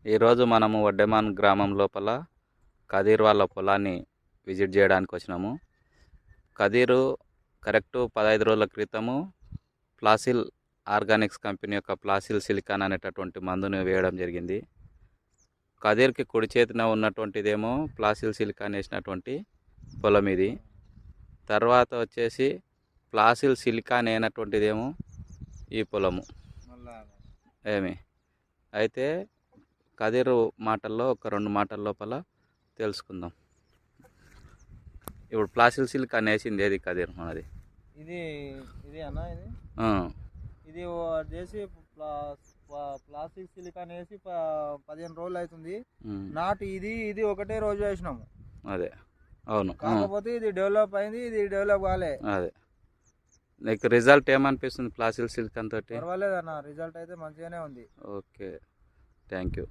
ఈరోజు మనము వడ్డెమాన్ గ్రామం లోపల కదీర్ వాళ్ళ పొలాన్ని విజిట్ చేయడానికి వచ్చినాము. కదీరు కరెక్టు 15 రోజుల క్రితము ప్లాసిల్ ఆర్గానిక్స్ కంపెనీ యొక్క ప్లాసిల్ సిలికాన్ అనేటటువంటి మందుని వేయడం జరిగింది. కదీర్కి కుడి చేతిన ఉన్నటువంటిదేమో ప్లాసిల్ సిలికాన్ వేసినటువంటి పొలం ఇది. తర్వాత వచ్చేసి ప్లాసిల్ సిలికాన్ అయినటువంటిదేమో ఈ పొలము ఏమి అయితే కదీరు మాటల్లో ఒక 2 మాటల లోపల తెలుసుకుందాం. ఇప్పుడు ప్లాసిల్ సిలికాన్ వేసింది ఏది కదీర్ మనది? ఇది అన్న ఇది చేసి ప్లాస్టిక్ సిలికాన్ వేసి 15 రోజులు అవుతుంది. నాటు ఇది ఒకటే రోజు వేసినాము. అదే అవును. కాకపోతే ఇది డెవలప్ అయింది, ఇది డెవలప్ కాలే. అదే నీకు రిజల్ట్ ఏమనిపిస్తుంది ప్లాసిల్ సిలికాన్ తోటి? పర్వాలేదన్న, రిజల్ట్ అయితే మంచిగానే ఉంది. Okay, thank you.